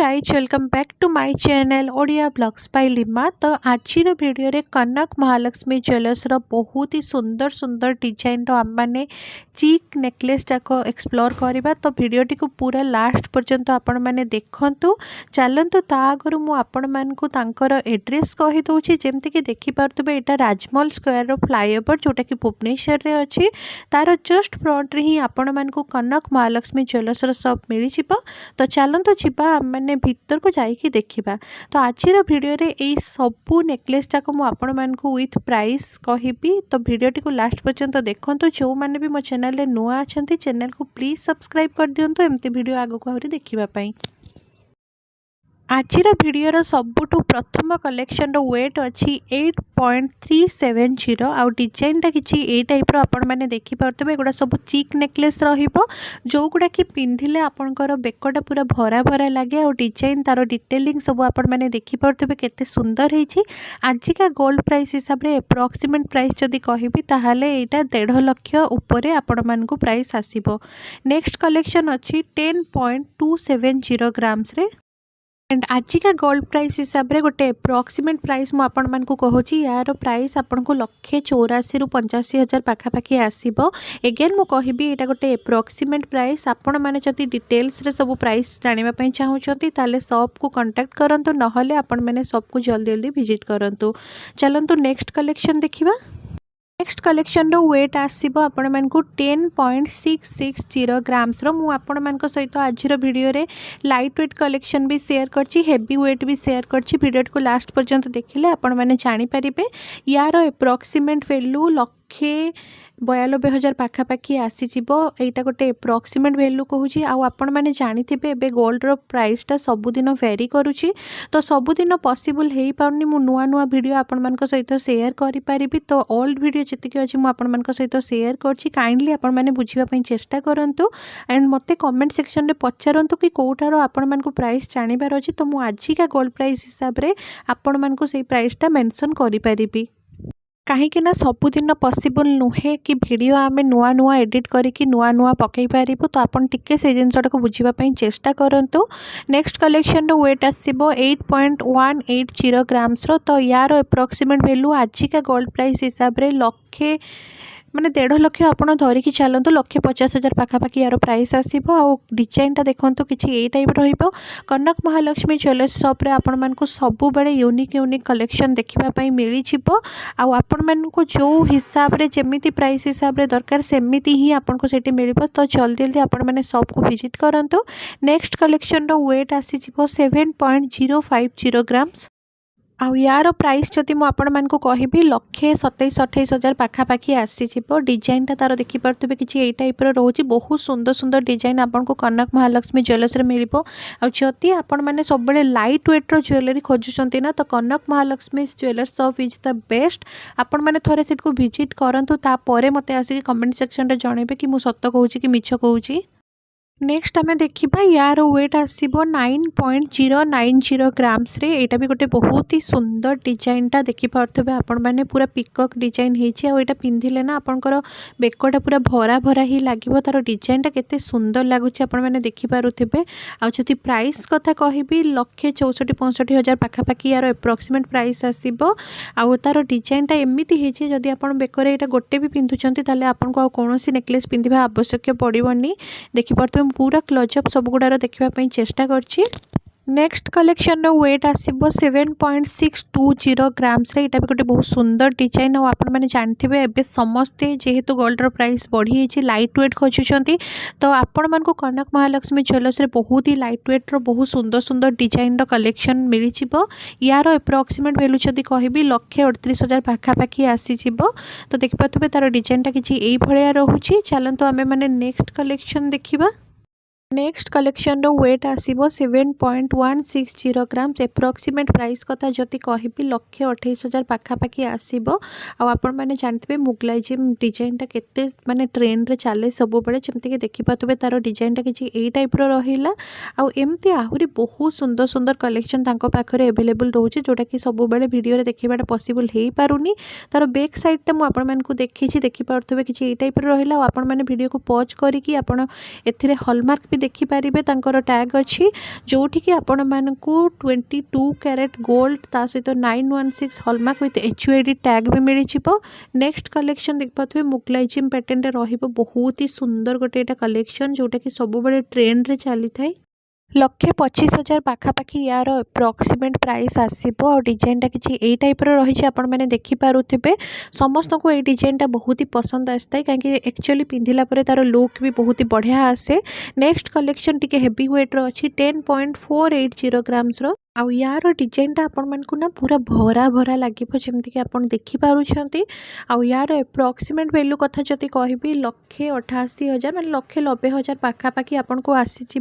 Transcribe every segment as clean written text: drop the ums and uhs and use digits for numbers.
Guys welcome back to my channel Odia blogs by Lima. तो आज video रे कनक महालक्ष्मी ज्वेलर्स रो बहुत ही सुंदर सुंदर डिजाइन रो आम माने चीक नेकलेस जाक एक्सप्लोर करवा। तो वीडियोटी को पूरा लास्ट पर्यंत आपण माने देखंतु। चलंतु ता आगरु मु आपण मानकु तांकर एड्रेस कहि दउछि जेमति कि देखि पारतबे एटा राजमहल स्क्वायर रो फ्लाईओवर जोटा कि भुवनेश्वर रे अछि। तार जस्ट फ्रंट रे ही आपण मानकु कनक महालक्ष्मी ज्वेलर्स रो शॉप मिली जिवो। तो चलते जीवा मैंने भीतर को जाइए देखा। तो आज वीडियो रे यही सबू नेकलेस जाक मुझे विथ प्राइस कहबी। तो वीडियोटी को लास्ट पर्यंत देखो। जो मैंने भी मो चैनल रे नुआ अच्छा चैनल को प्लीज सब्सक्राइब कर दिंतु एमती वीडियो आगक आहरी देखापी। आज वीडियोर सबुठु प्रथम कलेक्शन वेट अच्छी 8.370 आउ डिजाइनटा किसी ए टाइप्र आपण मैंने देखिपे। एगुड़ा सब चीक नेकलेस जो गुड़ा कि पिंधिले आपणकर बेकटा पूरा भरा भरा लगे। आ डिजाइन तार डिटेलिंग सब आपण मैंने देखिपे केते सुंदर है। आजिका गोल्ड प्राइस हिसाब से एप्रोक्सीमेट प्राइस जदि कहबी ताहले एटा 1.5 लाख उपरे आपण मानकु प्राइस आसीबो। नेक्स्ट कलेक्शन अच्छी 10.270 ग्राम्स रे। एंड आजिका गोल्ड प्राइस हिसाब से गोटे एप्रोक्सीमेट प्राइस मुझे कहूँ यार प्राइस आपन को 184 रु 85,000 पाखापाखि आसो। एगेन मुझे कहबी यहाँ गोटे एप्रोक्सीमेट प्राइस। आपण मैंने जदि डिटेल्स रे सब प्राइस जानापी चाहूँगी ताले शॉप को कांटेक्ट करंतु, नहले आपण मैंने शॉप को जल्दी जल्दी विजिट करंतु। चलंतु नेक्स्ट कलेक्शन देखिबा। नेक्स्ट कलेक्शन रो वेट आसीबो आपण मानकु 10.660 ग्राम्स रो। मु आपण मानक सहित आज वीडियो रे लाइट वेट कलेक्शन भी शेयर करछि, हेवी वेट भी शेयर करछि। वीडियो को लास्ट पर्यंत देखिले आपण माने जानि परिबे यार एप्रोक्सीमेट वैल्यू 192,000 पाखापाखि आसीजिवो। एटा गोटे एप्रोक्सीमेट वैल्यू कहूँ। आपण मैंने जानिथिबे एबे गोल्ड रो प्राइसटा सबुदिन वेरी करुछि। तो सबुदिन पॉसिबल हेई पाउनी मु नुआ नुआ वीडियो आपण मानक सहित शेयर करि परिबि। तो ओल्ड वीडियो जतिके अछि मु आपण मानक सहित शेयर करछि। काइंडली आपण माने बुझिबा पई चेष्टा करंतु एंड मते कमेंट सेक्शन रे पचारंतु कि कोठारो आपण मानकु प्राइस जानिबार अछि। तो मु आजिका गोल्ड प्राइस हिसाब रे आपण मानकु सेही प्राइसटा मेंशन करि परिबि। कहीं सबुदिन पॉसिबल नुहे कि वीडियो आम नुआ नुआ एडिट करके नुआ नुआ पकई पारिबु। तो आपन टिके से जिनसटा को बुझिबा पई चेष्टा करंतु। नेक्स्ट कलेक्शन रो वेट आसीबो 8.180 ग्राम्स रो। तो यार एप्रोक्सीमेट वैल्यू आजिका गोल्ड प्राइस हिसाब रे लक्षे माने 1.5 लाख आपड़ धरिकी चलतु 150,000 पाखापाखि यार प्राइस आसीबो। आ डिजाइनटा देखंतु किछि ए टाइप रहिबो। कनक महालक्ष्मी ज्वेलर्स शॉप रे आपण मानकु सबु बेले यूनिक यूनिक कलेक्शन देखिबा पई मिली छिबो। आ आपण मानकु जो हिसाब रे जेमिति प्राइस हिसाब रे दरकार सेमिति ही आपण को सेठी मिलिबो। तो जल्दी जल्दी आपण माने शॉप को विजिट करंतु। नेक्स्ट कलेक्शन रो वेट आसी छिबो 7.050 ग्राम्स। आउ यार प्राइस जदि मुझे कहबी 127,000-28,000 पाखापाखि आसीजिवो। डिजाइनटा तार देखिपे किसी ए टाइप्र रोचे। बहुत सुंदर सुंदर डिजाइन आपको कनक महालक्ष्मी ज्वेलर्स रे मिलिबो। आ जदि आपण माने सब बेले लाइट वेट रो ज्वेलरी खोजुचंती ना तो Kanak Mahalakshmi jewellers shop is the best. आपण माने थोड़े सेट को विजिट करंतु तापरे मते आसी कमेंट सेक्शन रे जणेबे कि मु सत्य कहूची कि मिछ कहूची। नेक्स्ट आम देखा यार वेट आसो 9.090 ग्राम्स रे। एटा भी गोटे बहुत ही सुंदर डिजाइनटा देखिपे आपण मैंने पूरा पिकक डिजाइन होता पिंधिले ना आपंकर बेकटा पूरा भरा भरा ही लगे। तार डिजाइनटा केते सुंदर लगुच आपण मैंने देखिपे। आदि प्राइस कथा कहबी 164,000-65,000 पाखापाखि यार एप्रोक्सीमेट प्राइस आसो। आउ तार डिजाइनटा एमती है जदि आप बेकर यहाँ गोटे भी पिंधुंट ताले आपको कौन नेकलेस पिंधा आवश्यक पड़ोनी। देखिपे पूरा क्लोजअप सब गुड़ार देखापी चेष्टा करछि। नेक्स्ट कलेक्शन रो वेट आसीबो 7.620 ग्राम्स रे। एटा भी गोटे बहुत सुंदर डिजाइन। और आपण माने जानथिबे एबे समस्ते जेहेतु गोल्ड रो प्राइस बढ़ी हेछि लाइट वेट खोजुचंती। तो आपण मानकु कनक महालक्ष्मी ज्वेलर्स रे बहुत ही लाइट वेट रो बहुत सुंदर सुंदर डिजाइन रो कलेक्शन मिली छिबो। यार एप्रोक्सीमेट वैल्यू जदि कहबी 138,000 पाखापाखि आसी छिबो। तो देखि पाथबे तार डिजाइनटा किछि एई भलिया रहुछि। चलंतु आमे माने नेक्स्ट कलेक्शन देखिबा। नेक्स्ट कलेक्शन रो वेट आसीबो 7.160 ग्राम्स। एप्रोक्सीमेट प्राइस कथा जति कहबी 128,000 पाखापाखि आसीबो। आ आपण माने जानथिबे मुगलाइजिम डिजाइनटा केते माने ट्रेंड रे चले सब बेले जेमति कि देखि पाथबे तार डिजाइनटा किछि एई टाइप रो रहिला। आ एमति आहुरी बहुत सुंदर सुंदर कलेक्शन तांको पाखरे अवेलेबल रहउछि जोटा कि सब बेले वीडियो रे देखिबाटा पॉसिबल हेई पारुनी। तार बैक साइडटा मु आपण मानकु देखिछि देखि पाथबे किछि एई टाइप रो रहिला। आ आपण माने वीडियो को पॉज करिकि आपण एथिरे हॉलमार्क भी देखिपारे तांकर टैग अच्छी जोटि कि आपण मानकू 22 कैरेट गोल्ड ता सहित 916 हॉलमार्क विथ HUID टैग भी मिल जाव। नेक्स्ट कलेक्शन देखिपे मुगलाइजिम पैटर्न रहिबो बहुत ही सुंदर गोटे कलेक्शन जोटा कि सब बड़े ट्रेंड रे चली थाए। 1,25,000 पाखापाखि यार अप्रोक्सीमेट प्राइस आसीबो और डिजाइनटा किसी ए टाइप रही आपण मैंने देखिपारे समस्त को ये डिजाइनटा बहुत ही पसंद आसता है कहीं एक्चुअली पिंधिला परे तार लुक भी बहुत ही बढ़िया आसे। नेक्स्ट कलेक्शन टिके हेवी वेट रो अच्छी 10.480 ग्राम्स रो आउ यार डिजाइनटा आपण मानकू ना पूरा भरा भरा लगे जमती कि आप देखिपुंट। आउ यार अप्रोक्सीमेट वैल्यू कथा जदि कहबी 1,88,000 मैंने 1,90,000 पाखापाखि आपन को आसीज।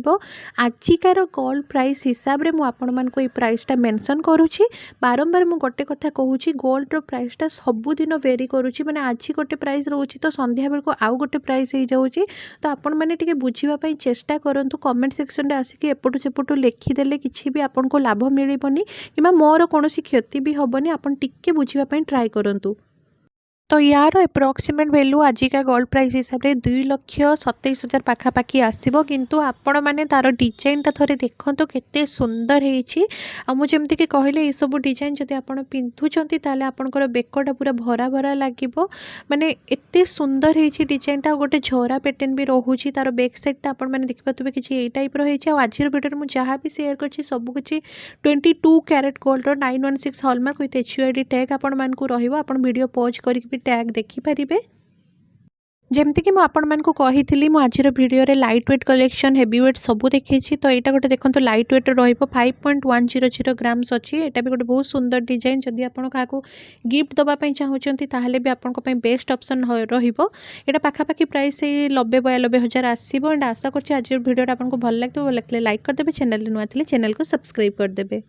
आजिकार गोल्ड प्राइस हिसाब से मुझे प्राइसटा मेंशन करुँची। बारंबार मुझे गोटे कथा कहूँ गोल्ड प्राइसटा सबुदिन वेरी करुँची माने आज गोटे प्राइस रोचे तो संध्या बेल को आउ गोटे प्राइस हो जाऊँगी। तो आपण मैंने टिके बुझापी चेष्टा करूँ कमेंट सेक्शन में आसिक एपटू सेपटू लिखिदेले किसी भी आपन को लाभ मिलबनी कि मोर कौन क्षति भी हेनी आपन टिके बुझापी ट्राए करूँ। तो यार अप्रोक्सीमेट वैल्यू आजिका गोल्ड प्राइस हिसाब से 2,27,000 पाखापाखि आसो किंतु आपण मैंने तार डिजाइनटा थोड़े देखो केते सुंदर होमती कि कहले ये सब डिजाइन जब आप पिंधुंट ताले आपंकर बेकटा पूरा भरा भरा लगे माने एते सुंदर हो डिजाइनटा गोटे झरा पैटर्न भी रोचे तार बैक साइडटा आप देखिपे किसी ये टाइप रही। आज वीडियो मुझे जहाँ भी शेयर कर सबकि 22 carat gold 916 hallmark with HUID tag आपण मानकू रहिबो। आपण वीडियो पॉज करके टैग देखिपारे जमती कि मुझे आज वीडियो रे light weight collection heavy weight सबू देखी। तो यहाँ गोटे देखो लाइट वेट रहिबो 5.100 ग्राम्स अच्छी। यहाँ भी गोटे बहुत सुंदर डिजाइन जदि आप गिफ्ट दवाई चाहूँगी ताहले भी आपन बेस्ट ऑप्शन रहिबो। यहाँ पाखापाखि प्राइस 90,92,000 आसो। एंड आशा करछि आज वीडियो आपको भल लगे लाइक करदे, चैनल नुआ चैनल को सब्सक्राइब करदे।